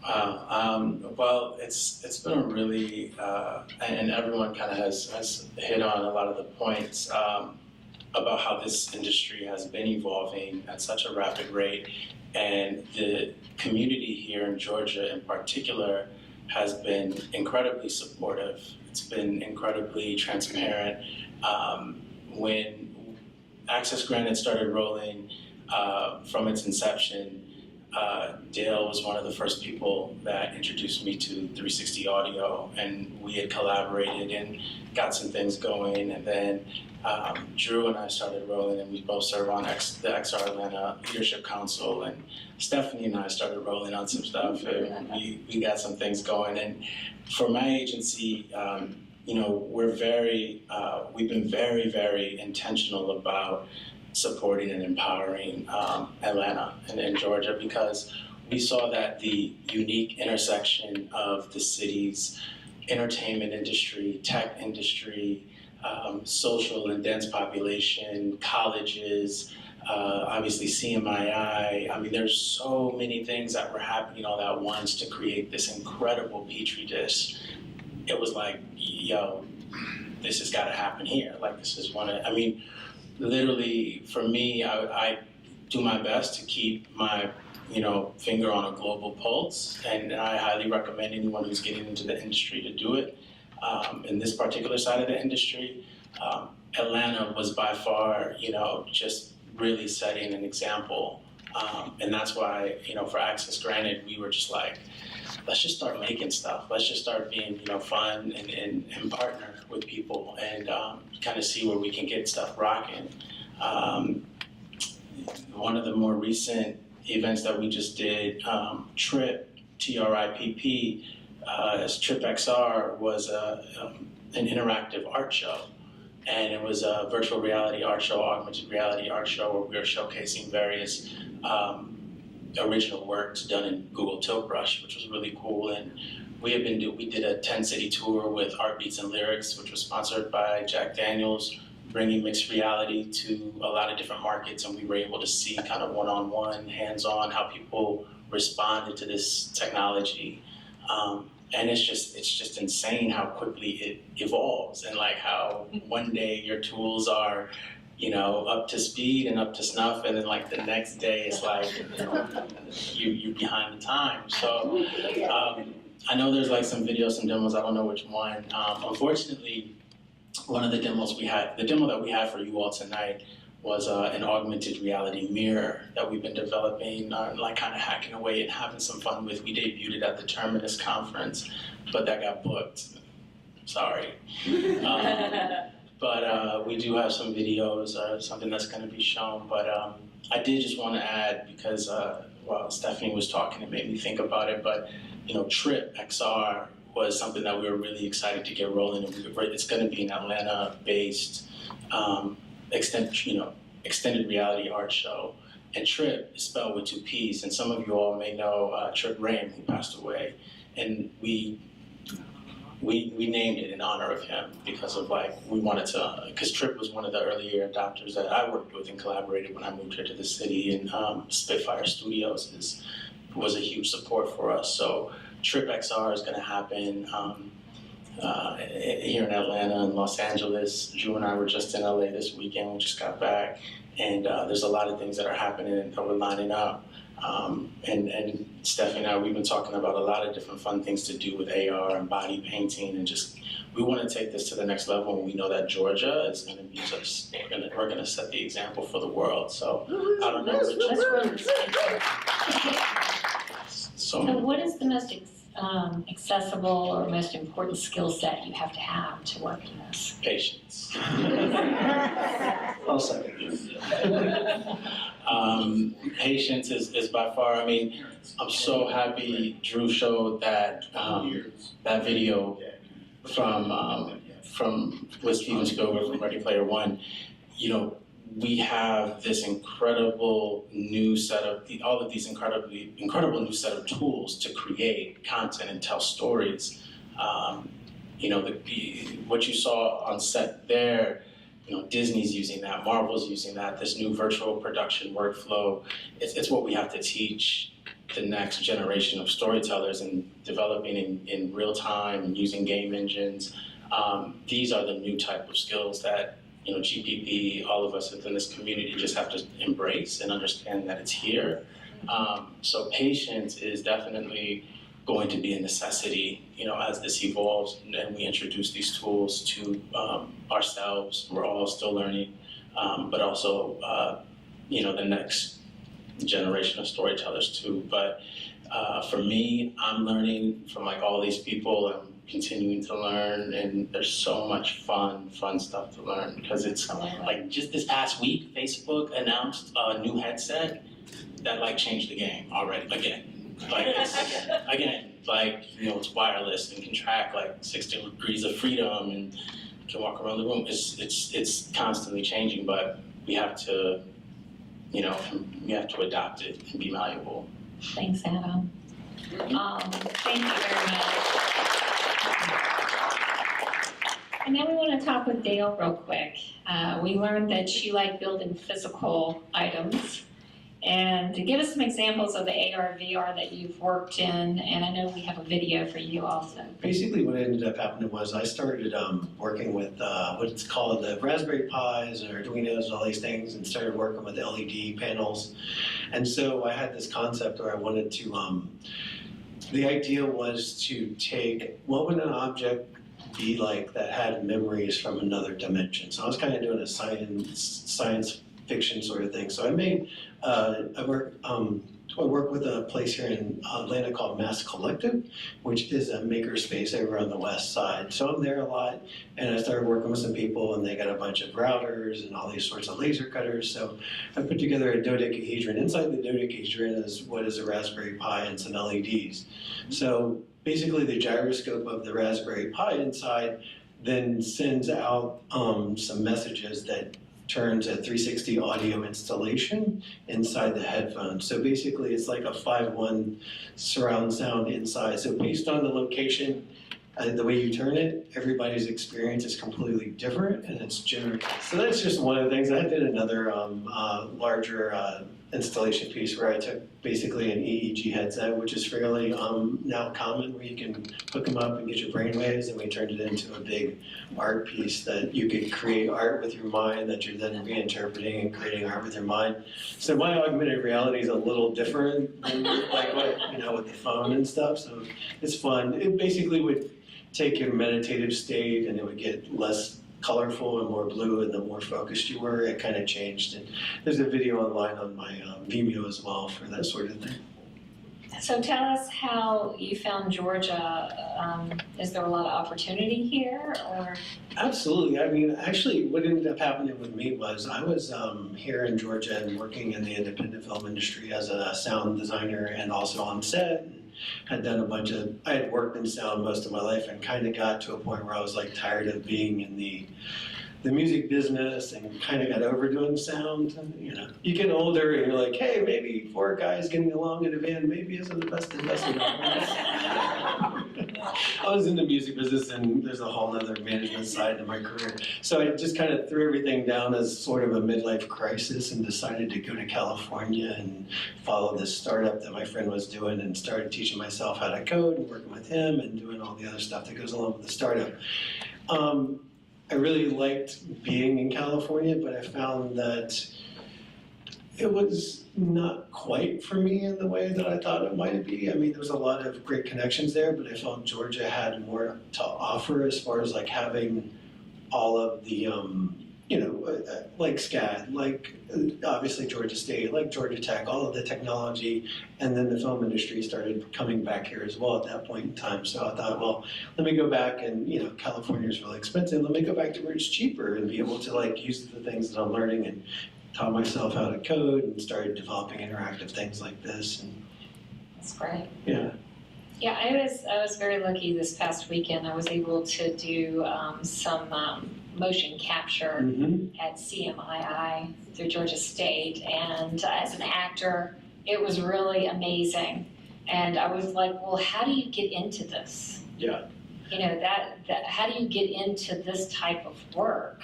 Wow. Well, it's been a really, and everyone kind of has hit on a lot of the points about how this industry has been evolving at such a rapid rate. And the community here in Georgia in particular has been incredibly supportive. It's been incredibly transparent. When Access Granite started rolling from its inception, Dale was one of the first people that introduced me to 360 audio, and we had collaborated and got some things going. And then Drew and I started rolling, and we both serve on the XR Atlanta Leadership Council, and Stephanie and I started rolling on some stuff, and we got some things going. And for my agency, you know, we've been very, very intentional about supporting and empowering Atlanta and Georgia, because we saw that the unique intersection of the city's entertainment industry, tech industry, social and dense population, colleges, obviously CMII. I mean, there's so many things that were happening all at once to create this incredible Petri dish. It was like, yo, this has got to happen here. Like, this is I mean, literally, for me, I do my best to keep my finger on a global pulse, and I highly recommend anyone who's getting into the industry to do it. In this particular side of the industry, Atlanta was by far, just really setting an example, and that's why, for Access Granted, we were just like, let's just start making stuff. Let's just start being, fun and partner with people and kind of see where we can get stuff rocking. One of the more recent events that we just did, TRIP, TRIPP, TRIP XR was an interactive art show. And it was a virtual reality art show, augmented reality art show, where we were showcasing various original works done in Google Tilt Brush, which was really cool. And we did a 10-city tour with Art Beats and Lyrics, which was sponsored by Jack Daniels, bringing mixed reality to a lot of different markets, and we were able to see kind of one-on-one, hands-on, how people responded to this technology. And it's just insane how quickly it evolves, and like how one day your tools are, up to speed and up to snuff, and then like the next day it's like you're behind the times. So I know there's like some videos, some demos. I don't know which one. Unfortunately, one of the demos the demo that we had for you all tonight was an augmented reality mirror that we've been developing, like kind of hacking away and having some fun with. We debuted it at the Terminus conference, but that got booked. Sorry. But we do have some videos, something that's going to be shown. But I did just want to add, because while Stephanie was talking, it made me think about it. But TRIP XR was something that we were really excited to get rolling. And it's going to be an Atlanta-based extended reality art show. And Trip is spelled with 2 P's, and some of you all may know Trip Rain, who passed away. And we named it in honor of him because of we wanted to, because Trip was one of the earlier adopters that I worked with and collaborated when I moved here to the city, and Spitfire Studios was a huge support for us. So Trip XR is going to happen here in Atlanta and Los Angeles. Drew and I were just in LA this weekend. We just got back, and there's a lot of things that are happening that we're lining up. And Stephanie and I, we've been talking about a lot of different fun things to do with AR and body painting, and just we want to take this to the next level. And we know that Georgia is going to be we're going to set the example for the world. So I don't know. So what is the most accessible or most important skill set you have to work in this? Patience. I'll second. Patience is by far, I mean, I'm so happy Drew showed that video from with Steven Spielberg from Ready Player One. We have this incredible new set of incredible new set of tools to create content and tell stories. What you saw on set there, Disney's using that, Marvel's using that, this new virtual production workflow. It's what we have to teach the next generation of storytellers, and developing in real time and using game engines. These are the new type of skills that GPP, all of us within this community just have to embrace and understand that it's here. So patience is definitely going to be a necessity, as this evolves and we introduce these tools to ourselves. We're all still learning, but also, the next generation of storytellers too. But for me, I'm learning from all these people. I'm continuing to learn, and there's so much fun stuff to learn, because it's just this past week, Facebook announced a new headset that changed the game already again. It's wireless and can track 6 degrees of freedom and can walk around the room. It's constantly changing, but we have to adopt it and be malleable. Thanks, Adam. Thank you very much. And then we want to talk with Dale real quick. We learned that you like building physical items. And to give us some examples of the AR, VR that you've worked in, and I know we have a video for you also. Basically what ended up happening was I started working with what's called the Raspberry Pis and Arduinos and all these things, and started working with LED panels. And so I had this concept where I wanted to, the idea was to take, what would an object be like that had memories from another dimension? So I was kind of doing a science fiction sort of thing. So I made, I work with a place here in Atlanta called Mass Collective, which is a makerspace over on the west side. So I'm there a lot, and I started working with some people, and they got a bunch of routers and all these sorts of laser cutters. So I put together a dodecahedron. Inside the dodecahedron is what is a Raspberry Pi and some LEDs. So basically the gyroscope of the Raspberry Pi inside then sends out some messages that turns a 360 audio installation inside the headphones. So basically it's like a 5.1 surround sound inside. So based on the location, the way you turn it, everybody's experience is completely different, and it's generative. So that's just one of the things. I did another larger installation piece where I took basically an EEG headset, which is fairly now common, where you can hook them up and get your brainwaves, and we turned it into a big art piece that you could create art with your mind that you're then reinterpreting and creating art with your mind. So my augmented reality is a little different than like what, you know, with the phone and stuff. So it's fun. It basically would take your meditative state, and it would get less colorful and more blue, and the more focused you were, it kind of changed. And there's a video online on my Vimeo as well for that sort of thing. So tell us how you found Georgia. Is there a lot of opportunity here, or? Absolutely. I mean, actually, what ended up happening with me was I was here in Georgia and working in the independent film industry as a sound designer and also on set. Had done a bunch of, I had worked in sound most of my life, and kind of got to a point where I was like tired of being in the music business, and kind of got over doing sound. And, you know, you get older and you're like, hey, maybe 4 guys getting along in a van maybe isn't the best investment. I was in the music business, and there's a whole other management side to my career. So I just kind of threw everything down as sort of a midlife crisis, and decided to go to California and follow this startup that my friend was doing, and started teaching myself how to code and working with him and doing all the other stuff that goes along with the startup. I really liked being in California, but I found that it was not quite for me in the way that I thought it might be. I mean, there was a lot of great connections there, but I felt Georgia had more to offer as far as like having all of the, you know, like SCAD, like obviously Georgia State, like Georgia Tech, all of the technology, and then the film industry started coming back here as well at that point in time. So I thought, well, let me go back, and you know, California is really expensive. Let me go back to where it's cheaper and be able to like use the things that I'm learning, and taught myself how to code and started developing interactive things like this. And That's great. yeah. Yeah, I was very lucky this past weekend. I was able to do some motion capture at CMII through Georgia State, and as an actor, it was really amazing. And I was like, well, how do you get into this? Yeah. You know, that how do you get into this type of work?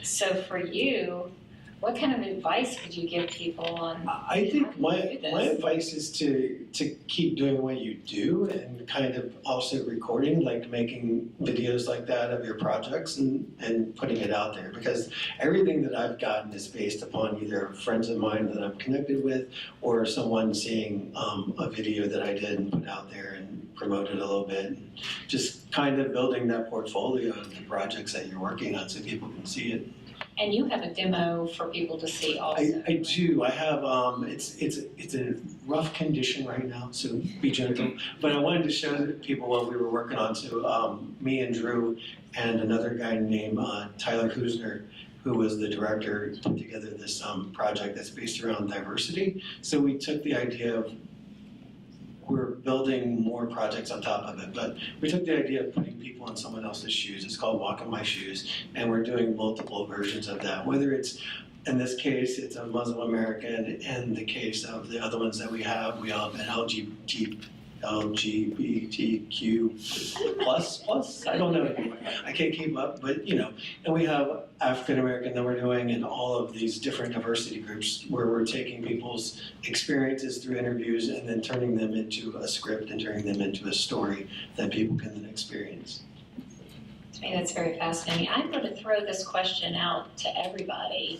So for you, what kind of advice would you give people on? I think my advice is to keep doing what you do, and kind of also recording, like making videos like that of your projects and putting it out there, because everything that I've gotten is based upon either friends of mine that I'm connected with, or someone seeing a video that I did and put out there and promoted a little bit, and just kind of building that portfolio of the projects that you're working on so people can see it. And you have a demo for people to see also. I do. I have, it's in rough condition right now, so be gentle. But I wanted to show people what we were working on. So me and Drew and another guy named Tyler Kusner, who was the director, put together this project that's based around diversity. So we took the idea of, we're building more projects on top of it, but we took the idea of putting people in someone else's shoes. It's called Walk in My Shoes, and we're doing multiple versions of that. Whether it's, in this case, it's a Muslim American, and the case of the other ones that we have all have an LGBTQ plus, I don't know anymore. I can't keep up, but and we have African American that we're doing and all of these different diversity groups where we're taking people's experiences through interviews and then turning them into a script and turning them into a story that people can then experience. To me, that's very fascinating. I'm going to throw this question out to everybody.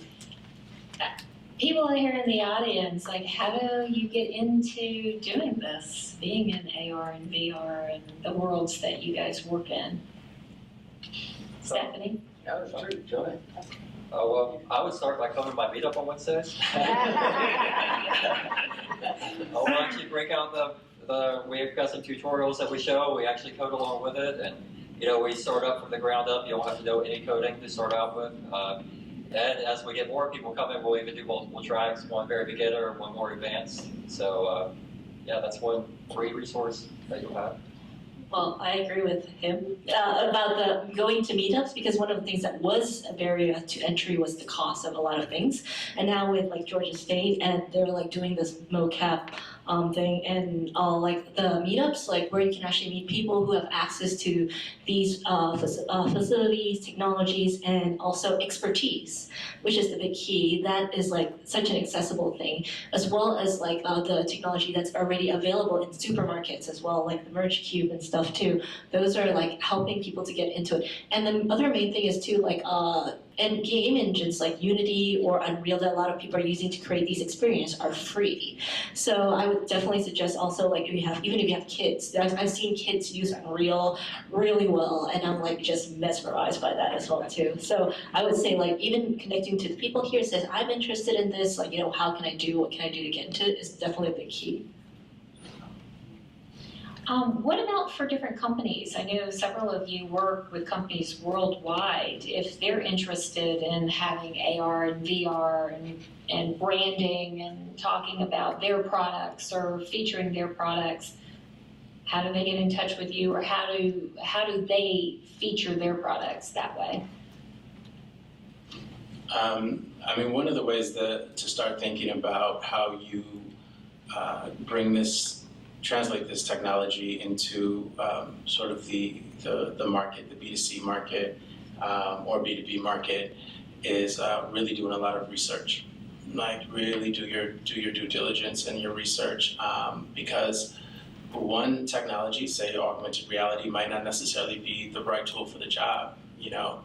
People here in the audience, like, how do you get into doing this, being in AR and VR and the worlds that you guys work in? Stephanie? Yeah, sure, Johnny. Well, I would start by coming to my meetup on Wednesday. I'll actually break out we've got some tutorials that we show. We actually code along with it, and we start up from the ground up. You don't have to know any coding to start out with. And as we get more people coming, we'll even do multiple tracks, one very beginner, one more advanced. So yeah, that's one free resource that you'll have. Well, I agree with him about the going to meetups, because one of the things that was a barrier to entry was the cost of a lot of things. And now with like Georgia State, and they're like doing this mocap thing, and like the meetups, like where you can actually meet people who have access to these facilities, technologies, and also expertise, which is the big key. That is like such an accessible thing, as well as like the technology that's already available in supermarkets as well, like the Merge Cube and stuff too. Those are like helping people to get into it. And the other main thing is too, like and game engines like Unity or Unreal that a lot of people are using to create these experiences are free. So I would definitely suggest also, like, even if you have kids, I've seen kids use Unreal really well, and I'm like just mesmerized by that as well too. So I would say, like, even connecting to the people here says, I'm interested in this, like, how can I do, what can I do to get into it is definitely a big key. What about for different companies? I know several of you work with companies worldwide. If they're interested in having AR and VR and branding and talking about their products or featuring their products, how do they get in touch with you, or how do they feature their products that way? I mean, one of the ways to start thinking about how you translate this technology into sort of the market, the B2C market or B2B market, is really doing a lot of research. Like, really do your due diligence and your research, because one technology, say augmented reality, might not necessarily be the right tool for the job.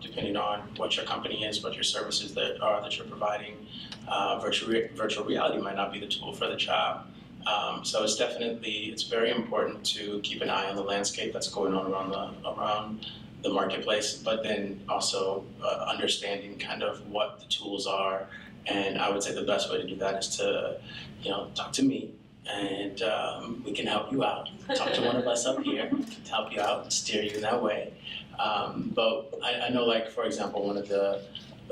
Depending on what your company is, what your services that you're providing, virtual reality might not be the tool for the job. So it's very important to keep an eye on the landscape that's going on around the marketplace, but then also understanding kind of what the tools are. And I would say the best way to do that is to, talk to me, and we can help you out. Talk to one of us up here to help you out, steer you in that way. But I know, like, for example, one of the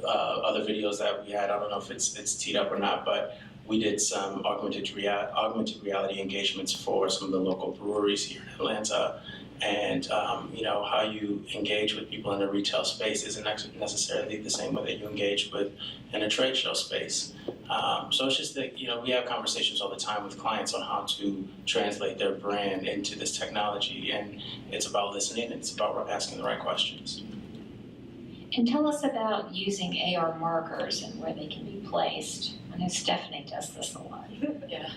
other videos that we had, I don't know if it's teed up or not, but we did some augmented reality engagements for some of the local breweries here in Atlanta. And how you engage with people in a retail space isn't necessarily the same way that you engage in a trade show space. So it's just that, we have conversations all the time with clients on how to translate their brand into this technology. And it's about listening, and it's about asking the right questions. And tell us about using AR markers and where they can be placed. I know Stephanie does this a lot. Yeah.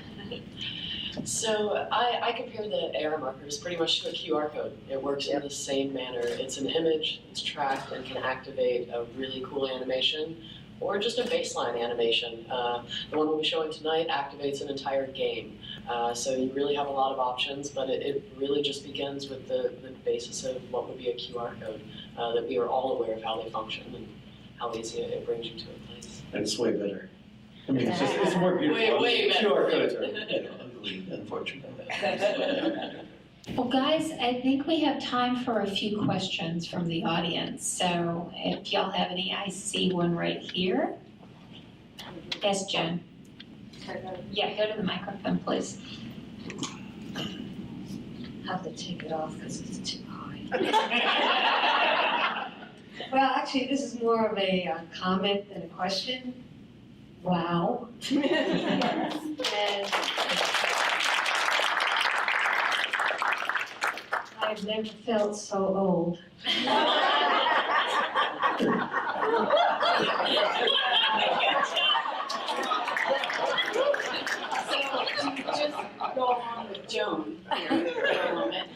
So I compare the AR markers pretty much to a QR code. It works in the same manner. It's an image, it's tracked, and can activate a really cool animation or just a baseline animation. The one we'll be showing tonight activates an entire game. So you really have a lot of options, but it really just begins with the basis of what would be a QR code, that we are all aware of how they function and how easy it brings you to a place. And it's way better. I mean, it's more beautiful. Way better. QR codes are ugly, unfortunately. Well, guys, I think we have time for a few questions from the audience. So if y'all have any, I see one right here. Yes, Jen. Yeah, go to the microphone, please. I have to take it off because it's too high. Well, actually, this is more of a comment than a question. Wow. And I've never felt so old. Just go along with Joan here for a moment.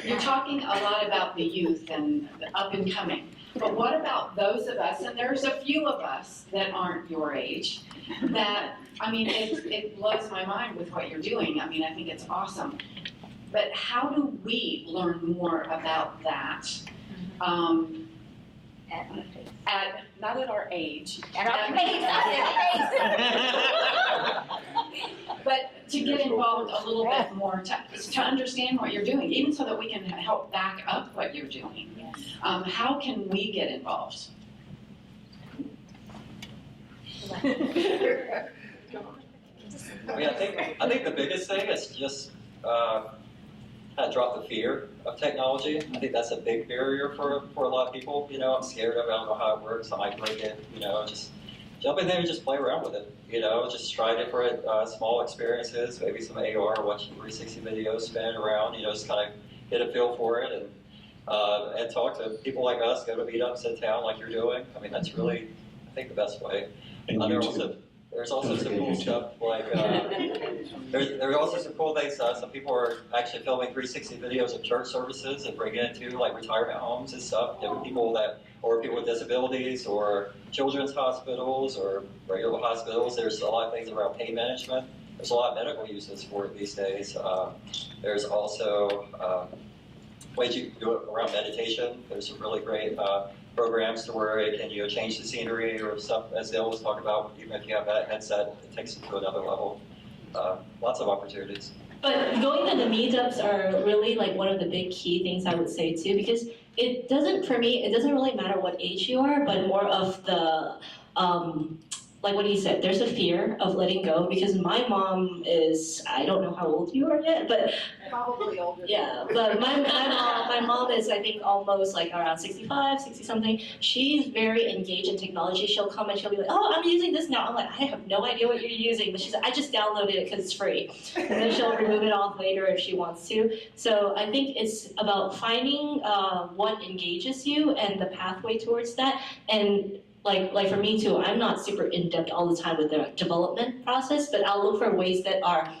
You're talking a lot about the youth and the up and coming, but what about those of us, and there's a few of us that aren't your age, that, I mean, it blows my mind with what you're doing. I mean, I think it's awesome. But how do we learn more about that? Not at our age. At our pace. But to get involved a little bit more, to understand what you're doing, even so that we can help back up what you're doing. How can we get involved? I mean, I think the biggest thing is just kind of drop the fear of technology. I think that's a big barrier for a lot of people. You know, I'm scared of it. I don't know how it works. I might break it. You know, just jump in there and just play around with it. You know, just try different small experiences, maybe some AR, watching 360 videos, spin around. You know, just kind of get a feel for it and talk to people like us. Go to meetups in town like you're doing. I mean, that's really, I think, the best way. And There's also some cool stuff like there are also some cool things. Some people are actually filming 360 videos of church services and bringing it to like retirement homes and stuff. Different people people with disabilities or children's hospitals or regular hospitals. There's a lot of things around pain management. There's a lot of medical uses for it these days. There's also ways you can do it around meditation. There's some really great programs to where it can change the scenery or stuff, as Dale was talking about. Even if you have that headset, it takes it to another level. Lots of opportunities. But going to the meetups are really like one of the big key things I would say too, because it doesn't really matter what age you are, but more of the, like what he said, there's a fear of letting go, because my mom is, I don't know how old you are yet, but Probably older. yeah, but my mom is, I think, almost like around 65, 60 something. She's very engaged in technology. She'll come and she'll be like, oh, I'm using this now. I'm like, I have no idea what you're using. But she's like, I just downloaded it because it's free. And then she'll remove it off later if she wants to. So I think it's about finding what engages you and the pathway towards that. And like for me too, I'm not super in-depth all the time with the development process, but I'll look for ways that are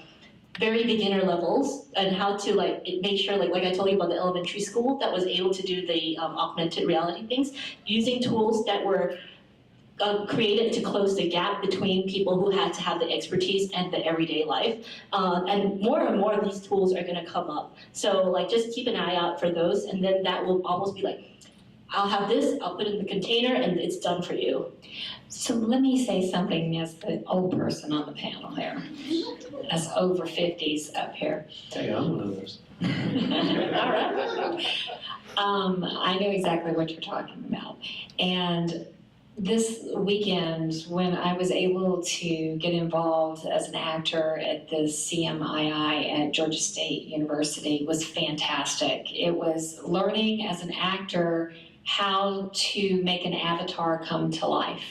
very beginner levels and how to make sure, like I told you about the elementary school that was able to do the augmented reality things, using tools that were created to close the gap between people who had to have the expertise and the everyday life. And more of these tools are gonna come up. So just keep an eye out for those, and then that will almost be like, I'll have this, I'll put it in the container, and it's done for you. So let me say something as the old person on the panel here, as over 50s up here. Hey, I'm one of those. All right. I know exactly what you're talking about. And this weekend, when I was able to get involved as an actor at the CMII at Georgia State University, was fantastic. It was learning as an actor how to make an avatar come to life,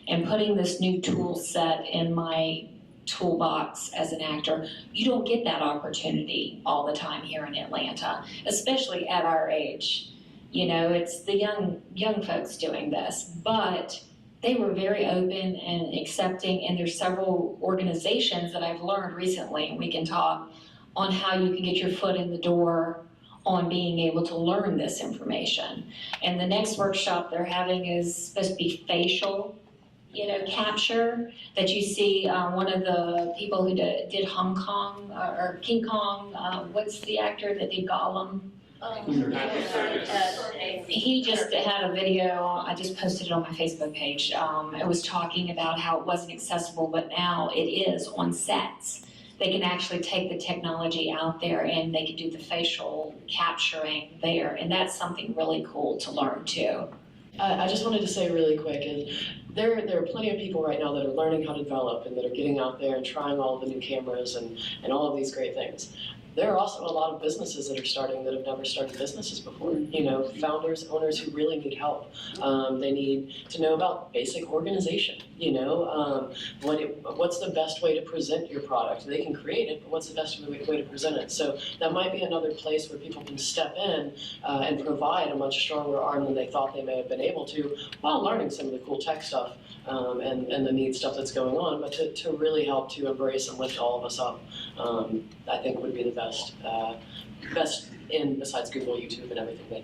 and putting this new tool set in my toolbox as an actor. You don't get that opportunity all the time here in Atlanta, especially at our age. You know, it's the young folks doing this, but they were very open and accepting, and there's several organizations that I've learned recently, and we can talk on how you can get your foot in the door on being able to learn this information. And the next workshop they're having is supposed to be facial, capture, that you see one of the people who did Hong Kong, or King Kong, what's the actor that did Gollum? He just had a video, I just posted it on my Facebook page. It was talking about how it wasn't accessible, but now it is on sets. They can actually take the technology out there and they can do the facial capturing there. And that's something really cool to learn too. I just wanted to say really quick, there are plenty of people right now that are learning how to develop and that are getting out there and trying all the new cameras and all of these great things. There are also a lot of businesses that are starting that have never started businesses before. You know, founders, owners who really need help. They need to know about basic organization. You know, what's the best way to present your product? They can create it, but what's the best way to present it? So that might be another place where people can step in and provide a much stronger arm than they thought they may have been able to, while learning some of the cool tech stuff and the neat stuff that's going on, but to really help to embrace and lift all of us up, I think would be the best in besides Google, YouTube, and everything that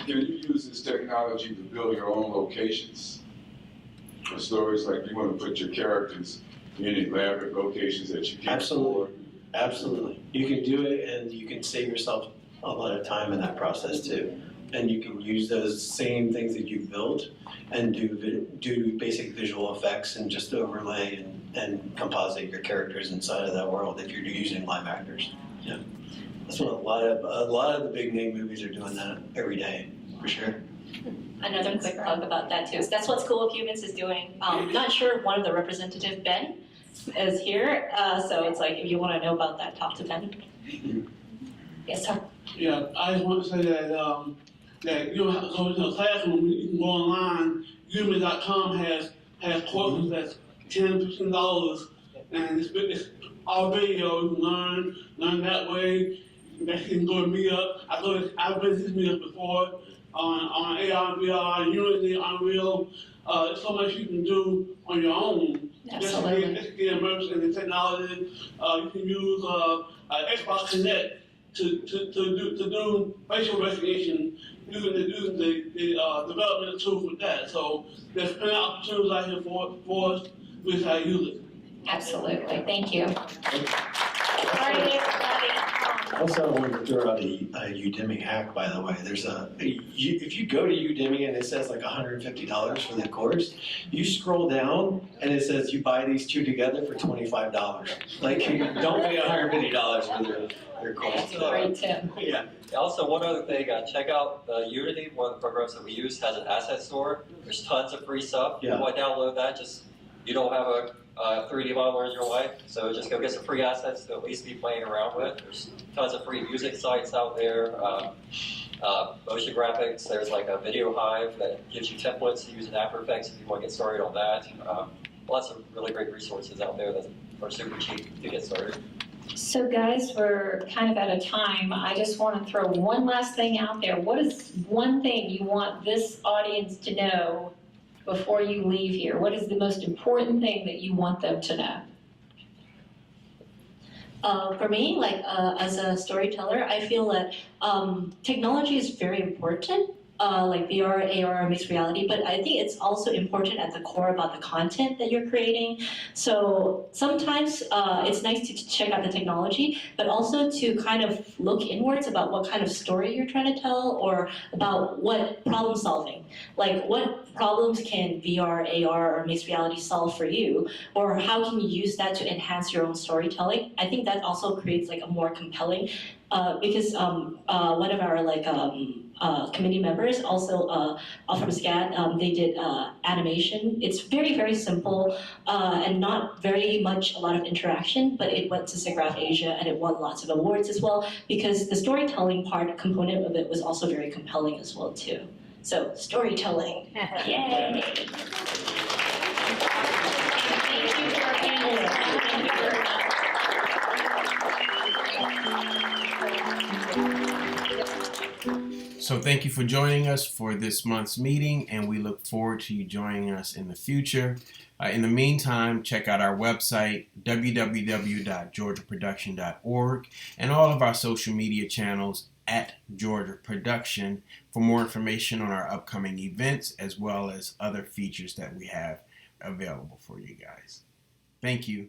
You use this technology to build your own locations for stories, like you want to put your characters in elaborate locations that you can't afford. Absolutely. You can do it, and you can save yourself a lot of time in that process too. And you can use those same things that you built and do basic visual effects and just overlay and composite your characters inside of that world if you're using live actors. Yeah, that's what a lot of the big name movies are doing that every day, for sure. Another quick plug about that too. So that's what School of Humans is doing. Not sure if one of the representative, Ben, is here. So it's like, if you want to know about that, talk to Ben. Yes, sir. Yeah, I just want to say that that you don't have to go into a classroom. You can go online. Udemy.com has courses that's $10, $15, and it's all video. You can learn that way. You can go to Meetup. I've been to these meetups before on AR, VR, Unity, Unreal. There's so much you can do on your own. Absolutely. Just to get immersed in the technology. You can use Xbox Connect to do facial recognition using the development tools with that. So there's plenty of opportunities out here for us with how to use it. Absolutely, thank you. All right, everybody. Also, I wanted to throw out a Udemy hack, by the way. There's if you go to Udemy and it says like $150 for the course, you scroll down and it says you buy these two together for $25. Like, you don't pay $150 for their course. That's a great tip. Yeah. Also, one other thing, check out Unity. One of the programs that we use has an asset store. There's tons of free stuff. Yeah. You want to download that, you don't have a 3D modeler in your life, so just go get some free assets to at least be playing around with. There's tons of free music sites out there, motion graphics. There's like a Video Hive that gives you templates to use in After Effects if you want to get started on that. Lots of really great resources out there that are super cheap to get started. So guys, we're kind of out of time. I just want to throw one last thing out there. What is one thing you want this audience to know before you leave here? What is the most important thing that you want them to know? For me, as a storyteller, I feel that technology is very important, like VR, AR, mixed reality, but I think it's also important at the core about the content that you're creating. So sometimes it's nice to check out the technology, but also to kind of look inwards about what kind of story you're trying to tell, or about what problem solving. Like, what problems can VR, AR, or mixed reality solve for you? Or how can you use that to enhance your own storytelling? I think that also creates like a more compelling, because one of our committee members also from SCAD, they did animation. It's very, very simple and not very much a lot of interaction, but it went to SIGGRAPH Asia and it won lots of awards as well, because the storytelling component of it was also very compelling as well too. So storytelling, yay! Thank you for our panelists. Thank you very much. So thank you for joining us for this month's meeting, and we look forward to you joining us in the future. In the meantime, check out our website, www.georgiaproduction.org, and all of our social media channels at Georgia Production for more information on our upcoming events, as well as other features that we have available for you guys. Thank you.